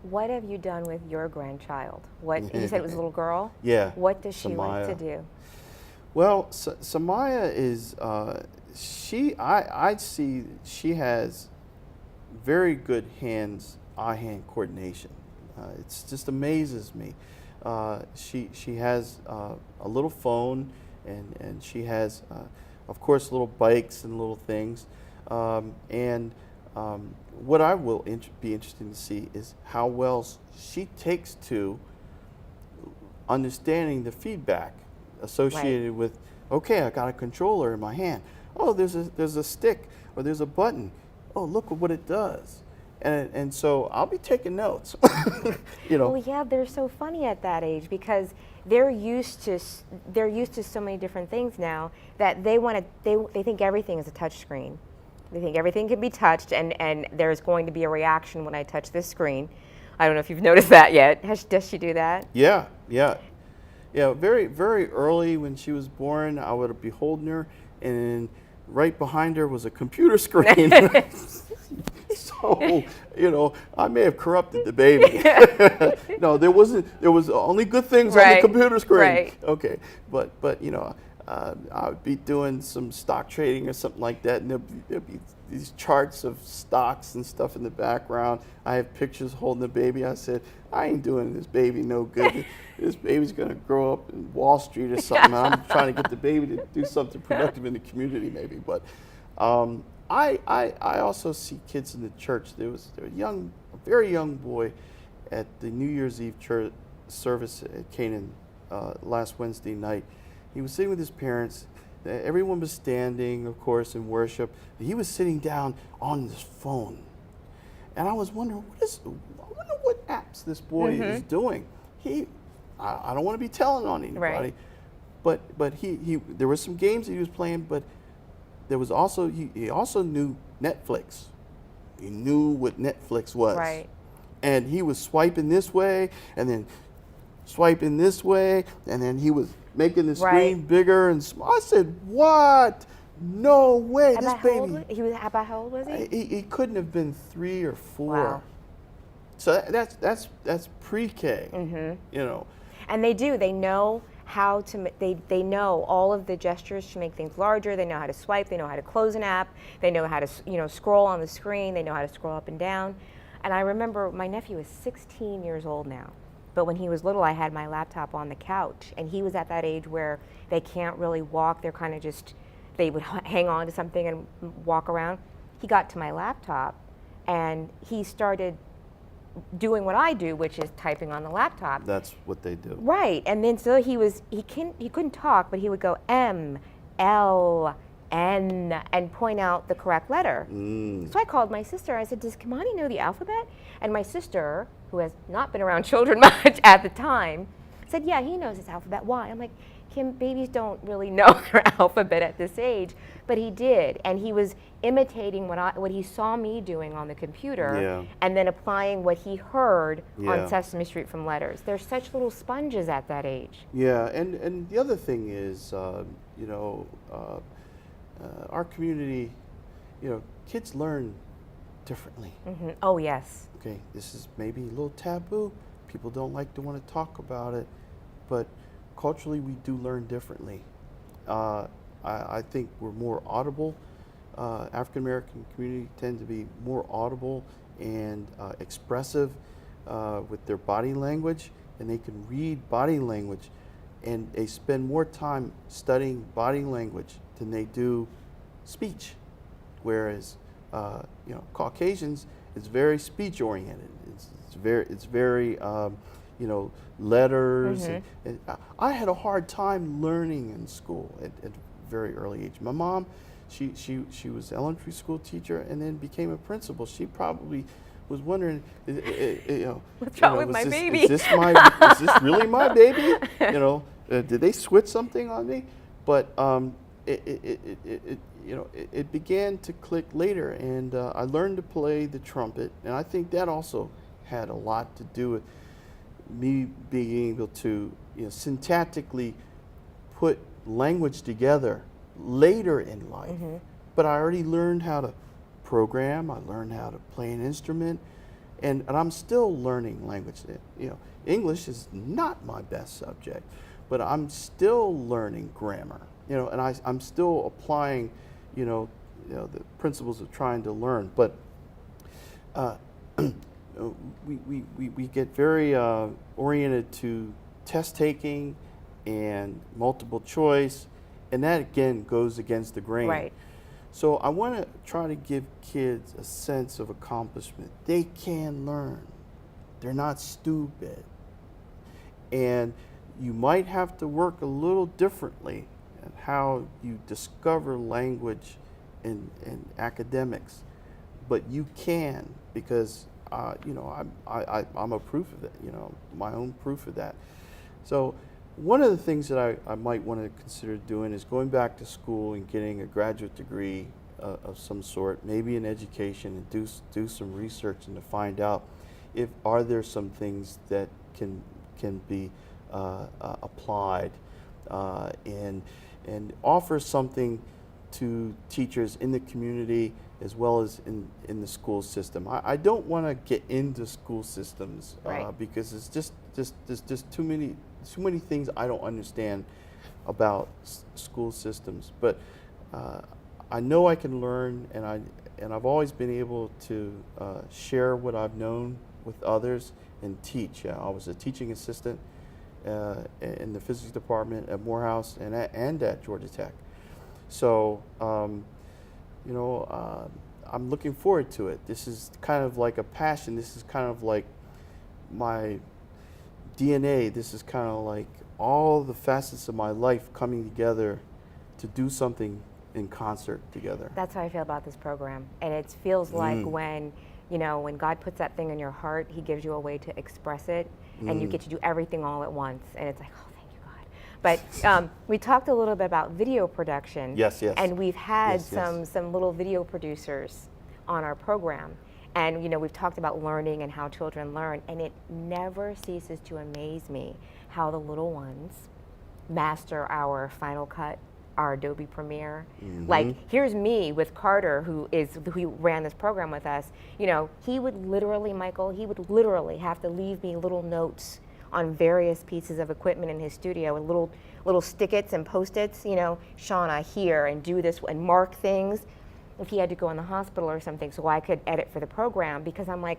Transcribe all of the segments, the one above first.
What have you done with your grandchild? What you said it was a little girl? Yeah. What does she Samaya. like to do? Well, Samaya is I see she has very good eye-hand coordination. It just amazes me. She has a little phone, and she has, of course, little bikes and little things. And what I will be interested to see is how well she takes to understanding the feedback associated Right. with, okay, I got a controller in my hand. Oh, there's a stick, or there's a button. Oh, look at what it does. And so I'll be taking notes. Well, yeah, they're so funny at that age because they're used to so many different things now that they think everything is a touch screen. They think everything can be touched, and there's going to be a reaction when I touch this screen. I don't know if you've noticed that yet. Does she do that? Yeah, yeah. Yeah, very, very early when she was born, I would be holding her, and right behind her was a computer screen. So, I may have corrupted the baby. No, there was only good things on the computer screen. Right. Okay, but I would be doing some stock trading or something like that, and there'd be these charts of stocks and stuff in the background. I have pictures holding the baby. I said, I ain't doing this baby no good. This baby's going to grow up in Wall Street or something. I'm trying to get the baby to do something productive in the community maybe. But I also see kids in the church. There was a very young boy at the New Year's Eve church service at Canaan last Wednesday night. He was sitting with his parents. Everyone was standing, of course, in worship. He was sitting down on his phone. And I was wondering, I wonder what apps this boy is doing. I don't want to be telling on anybody, but there were some games that he was playing, but there was also, he also knew Netflix. He knew what Netflix was. Right. And he was swiping this way, and then swiping this way, and then he was making the screen bigger and small. I said, what? No way, this baby. About how old was he? He couldn't have been 3 or 4. Wow. So that's pre-K, And they do. They know how to. They know all of the gestures to make things larger. They know how to swipe. They know how to close an app. They know how to scroll on the screen. They know how to scroll up and down. And I remember my nephew is 16 years old now. But when he was little, I had my laptop on the couch, and he was at that age where they can't really walk. They're kind of they would hang on to something and walk around. He got to my laptop, and he started doing what I do, which is typing on the laptop. That's what they do. Right, and then so he couldn't talk, but he would go M, L, N, and point out the correct letter. So I called my sister. I said, does Kimani know the alphabet? And my sister, who has not been around children much at the time, said, yeah, he knows his alphabet. Why? I'm like, Kim, babies don't really know their alphabet at this age. But he did, and he was imitating what he saw me doing on the computer, and then applying what he heard on Sesame Street from letters. They're such little sponges at that age. Yeah, and the other thing is, our community, kids learn differently. Oh, yes. Okay, this is maybe a little taboo. People don't like to want to talk about it, but culturally we do learn differently. I think we're more audible. African American community tend to be more audible and expressive with their body language, and they can read body language, and they spend more time studying body language than they do speech. Whereas Caucasians, it's very speech oriented. It's very letters. And I had a hard time learning in school at a very early age. My mom, she was an elementary school teacher and then became a principal. She probably was wondering, what's wrong with my baby? Is this really my baby? Did they switch something on me? But it began to click later, and I learned to play the trumpet, and I think that also had a lot to do with me being able to syntactically put language together later in life. But I already learned how to program, I learned how to play an instrument, and I'm still learning language. You know, English is not my best subject, but I'm still learning grammar. You know, and I'm still applying, the principles of trying to learn. But we get very oriented to test taking and multiple choice, and that again goes against the grain. Right. So I want to try to give kids a sense of accomplishment. They can learn. They're not stupid. And you might have to work a little differently at how you discover language in academics, but you can, because I'm a proof of it. My own proof of that. So one of the things that I might want to consider doing is going back to school and getting a graduate degree of some sort, maybe in education, and do some research and to find out if are there some things that can be applied and offer something to teachers in the community as well as in the school system. I don't want to get into school systems because it's there's just too many things I don't understand about school systems. But I know I can learn, and I've always been able to share what I've known with others and teach. I was a teaching assistant in the physics department at Morehouse and at Georgia Tech. So, I'm looking forward to it. This is kind of like a passion. This is kind of like my DNA. This is kind of like all the facets of my life coming together to do something in concert together. That's how I feel about this program. And it feels like when God puts that thing in your heart, he gives you a way to express it, and you get to do everything all at once. And it's like, oh, thank you, God. But we talked a little bit about video production. Yes. And we've had some little video producers on our program. And, we've talked about learning and how children learn. And it never ceases to amaze me how the little ones master our Final Cut, our Adobe Premiere. Like, here's me with Carter, who ran this program with us. He would literally, Michael, have to leave me little notes on various pieces of equipment in his studio, and little stick-its and post-its, Shauna here, and do this, and mark things if he had to go in the hospital or something, so I could edit for the program, because I'm like,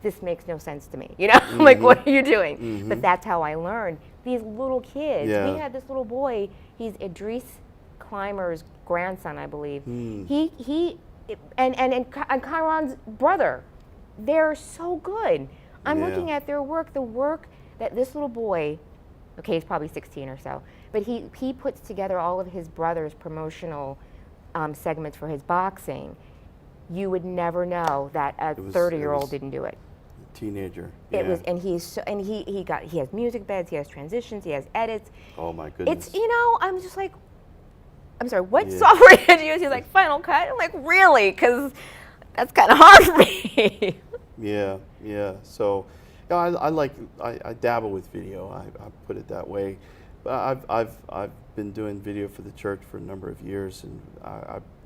this makes no sense to me. I'm like, what are you doing? But that's how I learned. These little kids. Yeah. We had this little boy. He's Idris Clymer's grandson, I believe. He and Chiron's brother. They're so good. I'm looking at their work. The work that this little boy, okay, he's probably 16 or so, but he puts together all of his brother's promotional segments for his boxing. You would never know that a 30-year-old didn't do it. Teenager. It was, and he has music beds, he has transitions, he has edits. Oh my goodness. It's I'm just like, I'm sorry, what software did you use? He's like, Final Cut. I'm like, really? Because that's kind of hard for me. Yeah. So, I dabble with video. I put it that way. But I've been doing video for the church for a number of years, and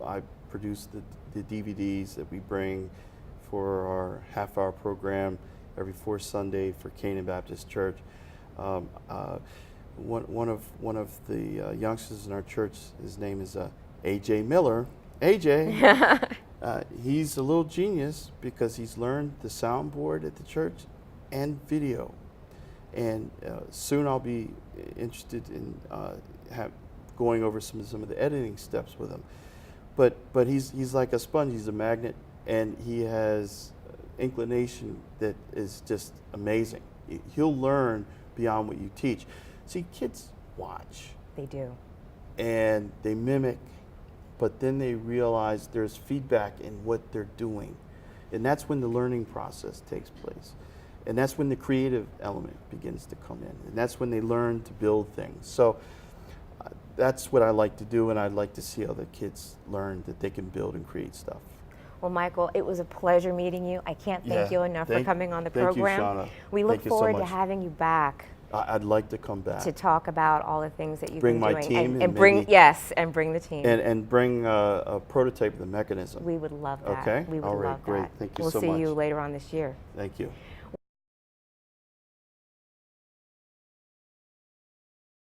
I produce the DVDs that we bring for our half-hour program every fourth Sunday for Canaan Baptist Church. One of the youngsters in our church, his name is AJ Miller. AJ, he's a little genius because he's learned the soundboard at the church and video. And soon I'll be interested in going over some of the editing steps with him. But he's like a sponge. He's a magnet, and he has inclination that is just amazing. He'll learn beyond what you teach. See, kids watch. They do. And they mimic, but then they realize there's feedback in what they're doing. And that's when the learning process takes place. And that's when the creative element begins to come in. And that's when they learn to build things. So that's what I like to do, and I'd like to see other kids learn that they can build and create stuff. Well, Michael, it was a pleasure meeting you. I can't thank you enough for coming on the program. Thank you, Shauna. We look forward to having you back I'd like to come back. to talk about all the things that you've Bring been my doing, team and bring maybe- and bring the team. and bring a prototype of the mechanism. We would love that. Okay? We would All right, love great. that. Thank you we'll so see you much. later on this year. Thank you.